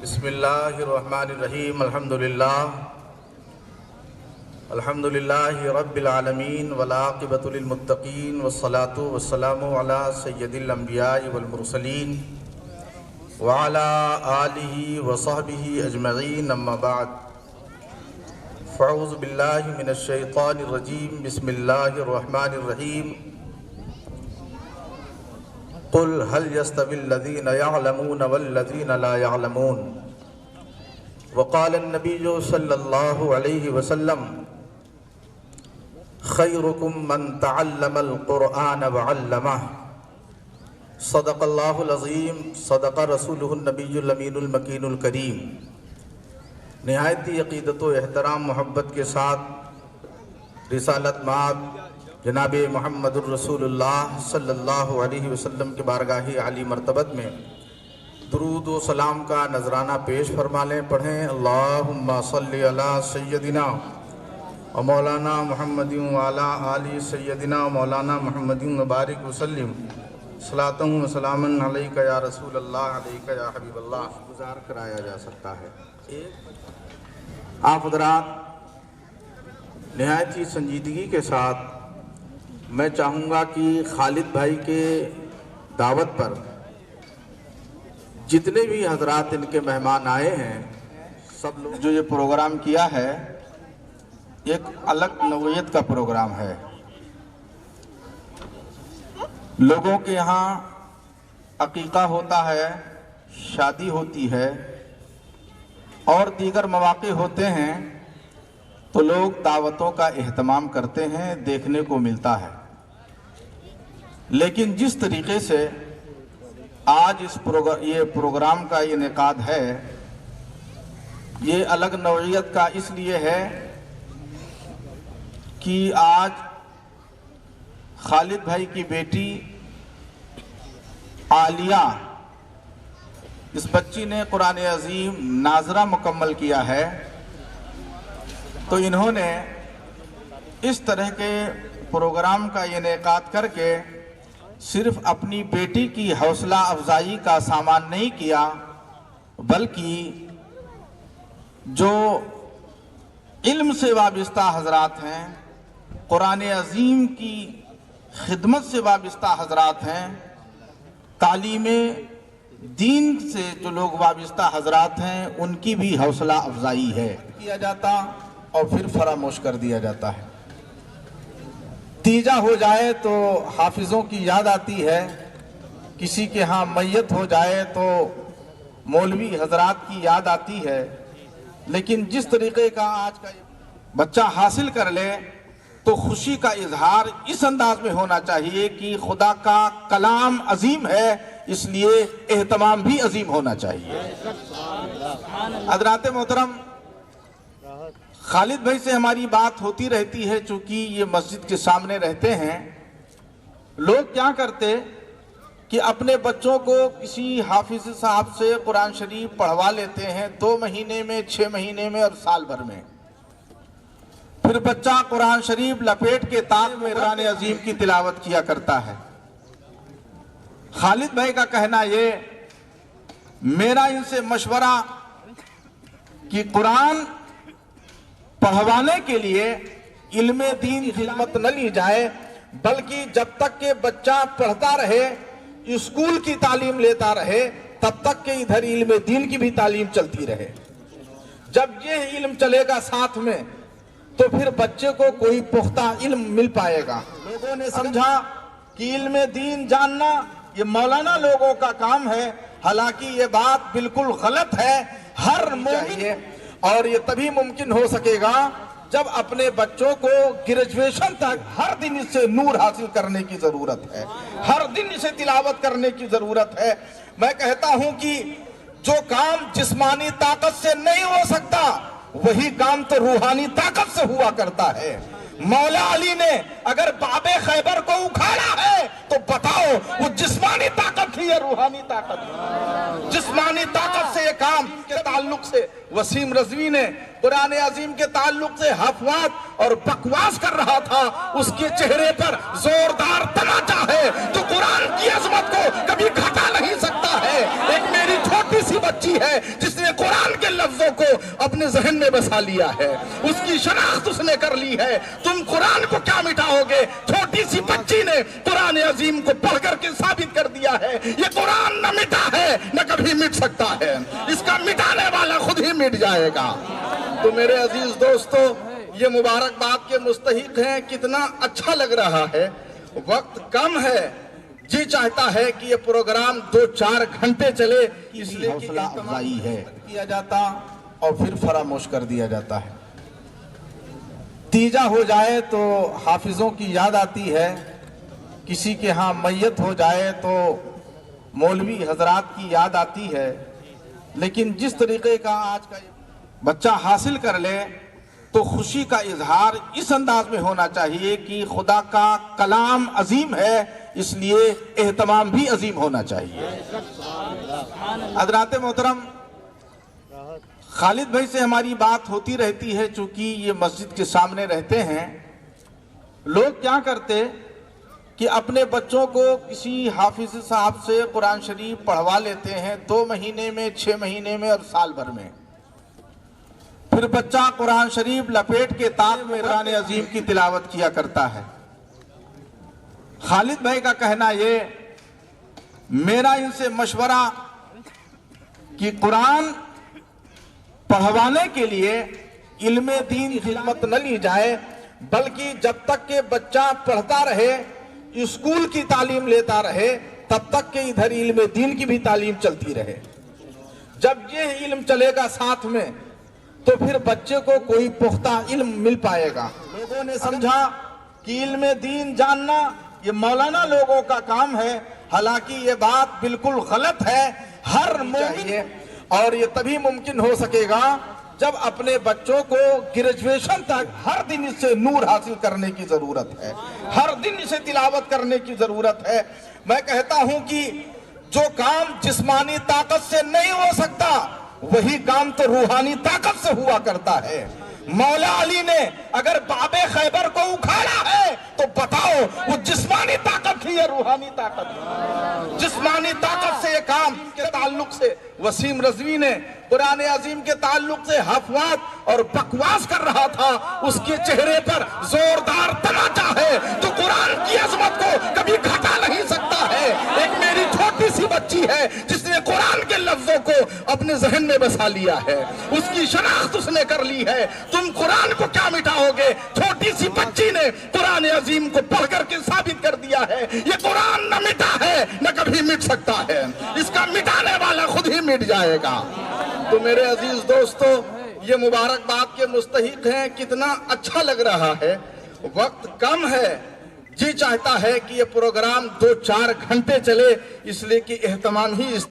بسم اللہ الرحمن الرحیم الحمدللہ رب العالمین والعاقبۃ للمتقین والصلاة والسلام علی سید الانبیاء والمرسلین وعلی آلہ وصحبہ اجمعین اما بعد فاعوذ باللہ من الشیطان الرجیم بسم اللہ الرحمن الرحیم قل هل يستوي الذين يعلمون والذين لا يعلمون وقال النبي صلى الله عليه وسلم خيركم من تعلم القرآن وعلمه صدق الله العظيم صدق رسوله النبي الأمين المكين الكريم۔ نہایت عقیدت و احترام محبت کے ساتھ رسالت مآب جناب محمد الرسول اللہ صلی اللہ علیہ وسلم کے بارگاہ عالی مرتبت میں درود و سلام کا نذرانہ پیش فرما لیں۔ پڑھیں اللہم صلی علی سیدنا و مولانا محمد وعلی آل سیدنا و مولانا محمد مبارک وسلم صلاۃ و سلاما علیک یا رسول اللہ علیک یا حبیب اللہ۔ گزار کرایا جا سکتا ہے۔ آپ حضرات نہایت ہی سنجیدگی کے ساتھ میں چاہوں گا کہ خالد بھائی کے دعوت پر جتنے بھی حضرات ان کے مہمان آئے ہیں سب لوگ جو یہ پروگرام کیا ہے ایک الگ نوعیت کا پروگرام ہے۔ لوگوں کے یہاں عقیقہ ہوتا ہے، شادی ہوتی ہے اور دیگر مواقع ہوتے ہیں تو لوگ دعوتوں کا اہتمام کرتے ہیں، دیکھنے کو ملتا ہے۔ لیکن جس طریقے سے آج یہ پروگرام کا انعقاد ہے یہ الگ نوعیت کا اس لیے ہے کہ آج خالد بھائی کی بیٹی عالیہ اس بچی نے قرآن عظیم ناظرہ مکمل کیا ہے، تو انہوں نے اس طرح کے پروگرام کا انعقاد کر کے صرف اپنی بیٹی کی حوصلہ افزائی کا سامان نہیں کیا بلکہ جو علم سے وابستہ حضرات ہیں، قرآن عظیم کی خدمت سے وابستہ حضرات ہیں، تعلیم دین سے جو لوگ وابستہ حضرات ہیں ان کی بھی حوصلہ افزائی ہے کیا جاتا اور پھر فراموش کر دیا جاتا ہے۔ تیجا ہو جائے تو حافظوں کی یاد آتی ہے، کسی کے ہاں میت ہو جائے تو مولوی حضرات کی یاد آتی ہے، لیکن جس طریقے کا آج کا بچہ حاصل کر لے تو خوشی کا اظہار اس انداز میں ہونا چاہیے کہ خدا کا کلام عظیم ہے، اس لیے اہتمام بھی عظیم ہونا چاہیے۔ حضرات محترم، خالد بھائی سے ہماری بات ہوتی رہتی ہے، چونکہ یہ مسجد کے سامنے رہتے ہیں۔ لوگ کیا کرتے کہ اپنے بچوں کو کسی حافظ صاحب سے قرآن شریف پڑھوا لیتے ہیں 2 مہینے میں، 6 مہینے میں اور سال بھر میں، پھر بچہ قرآن شریف لپیٹ کے تاق میں قرآن عظیم کی تلاوت کیا کرتا ہے۔ خالد بھائی کا کہنا یہ، میرا ان سے مشورہ کہ قرآن پڑھوانے کے لیے علم دین خدمت نہ لی جائے بلکہ جب تک کہ بچہ پڑھتا رہے، اسکول کی تعلیم لیتا رہے، تب تک کہ ادھر علم دین کی بھی تعلیم چلتی رہے۔ جب یہ علم چلے گا ساتھ میں تو پھر بچے کو کوئی پختہ علم مل پائے گا۔ لوگوں نے سمجھا کہ علم دین جاننا یہ مولانا لوگوں کا کام ہے، حالانکہ یہ بات بالکل غلط ہے۔ ہر مومن اور یہ تبھی ممکن ہو سکے گا جب اپنے بچوں کو گریجویشن تک ہر دن اس سے نور حاصل کرنے کی ضرورت ہے، ہر دن اسے تلاوت کرنے کی ضرورت ہے۔ میں کہتا ہوں کہ جو کام جسمانی طاقت سے نہیں ہو سکتا وہی کام تو روحانی طاقت سے ہوا کرتا ہے۔ مولا علی نے اگر باب خیبر کو اکھاڑا ہے تو بتاؤ وہ جسمانی طاقت ہی ہے روحانی طاقت؟ جسمانی طاقت سے یہ کام کے تعلق سے وسیم رضوی نے قرآن عظیم کے تعلق سے حفوات اور بکواس کر رہا تھا، اس کے چہرے پر زوردار تماچا ہے تو قرآن کی عظمت کو کبھی گھٹا نہیں سکتا ہے۔ ایک میری چھوٹی سی بچی ہے جس نے قرآن کے لفظوں کو اپنے ذہن میں بسا لیا ہے، اس کی شناخت اس نے کر لی ہے۔ تم قرآن کو کیا مٹاؤ گے؟ چھوٹی سی بچی نے قرآن عظیم کو پڑھ کر کے ثابت کر دیا ہے یہ قرآن نہ مٹا ہے نہ کبھی مٹ سکتا ہے، اس کا مٹانے والا خود ہی مٹ جائے گا۔ تو میرے عزیز دوستو، یہ مبارکباد کے مستحق ہیں، کتنا اچھا لگ رہا ہے۔ وقت کم ہے، جی چاہتا ہے کہ یہ پروگرام 2-4 گھنٹے چلے، اس لیے کہ حوصلہ افزائی ہے کیا جاتا اور پھر فراموش کر دیا جاتا ہے۔ تیجا ہو جائے تو حافظوں کی یاد آتی ہے، کسی کے ہاں میت ہو جائے تو مولوی حضرات کی یاد آتی ہے، لیکن جس طریقے کا آج کا بچہ حاصل کر لے تو خوشی کا اظہار اس انداز میں ہونا چاہیے کہ خدا کا کلام عظیم ہے، اس لیے اہتمام بھی عظیم ہونا چاہیے۔ حضرات محترم، خالد بھائی سے ہماری بات ہوتی رہتی ہے، چونکہ یہ مسجد کے سامنے رہتے ہیں۔ لوگ کیا کرتے کہ اپنے بچوں کو کسی حافظ صاحب سے قرآن شریف پڑھوا لیتے ہیں 2 مہینے میں، 6 مہینے میں اور سال بھر میں۔ پھر بچہ قرآن شریف لپیٹ کے تاق میں قرآن عظیم کی تلاوت کیا کرتا ہے۔ خالد بھائی کا کہنا یہ، میرا ان سے مشورہ کہ قرآن پڑھوانے کے لیے علم دین خدمت نہ لی جائے، بلکہ جب تک کہ بچہ پڑھتا رہے، اسکول کی تعلیم لیتا رہے، تب تک کہ ادھر علم دین کی بھی تعلیم چلتی رہے۔ جب یہ علم چلے گا ساتھ میں تو پھر بچے کو کوئی پختہ علم مل پائے گا۔ لوگوں نے سمجھا کہ علم دین جاننا یہ مولانا لوگوں کا کام ہے، حالانکہ یہ بات بالکل غلط ہے۔ ہر مومن اور یہ تبھی ممکن ہو سکے گا جب اپنے بچوں کو گریجویشن تک ہر دن اس سے نور حاصل کرنے کی ضرورت ہے، ہر دن اسے تلاوت کرنے کی ضرورت ہے۔ میں کہتا ہوں کہ جو کام جسمانی طاقت سے نہیں ہو سکتا وہی کام تو روحانی طاقت سے ہوا کرتا ہے۔ مولا علی نے اگر باب خیبر کو اکھاڑا ہے تو بتاؤ وہ جسمانی طاقت تھی یا روحانی طاقت؟ جسمانی طاقت سے یہ کام کے تعلق سے وسیم رضوی نے قرآن عظیم کے تعلق سے حفوات اور بکواس کر رہا تھا، اس کے چہرے پر زوردار تماچا ہے تو قرآن کی عظمت کو کبھی گھٹا نہیں سکتا ہے۔ ایک میری چھوٹی سی بچی ہے جس نے قرآن کے لفظوں کو اپنے ذہن میں بسا لیا ہے، اس کی شناخت اس نے کر لی ہے۔ تم قرآن کو کیا مٹاؤ گے؟ چھوٹی سی بچی نے قرآن عظیم کو پڑھ کر کے ثابت کر دیا ہے یہ قرآن نہ مٹا ہے نہ کبھی مٹ سکتا ہے، اس کا مٹانے والا خود ہی مٹ جائے گا۔ تو میرے عزیز دوستو، یہ مبارکباد کے مستحق ہیں، کتنا اچھا لگ رہا ہے۔ وقت کم ہے، جی چاہتا ہے کہ یہ پروگرام 2-4 گھنٹے چلے، اس لیے کہ اہتمام ہی اس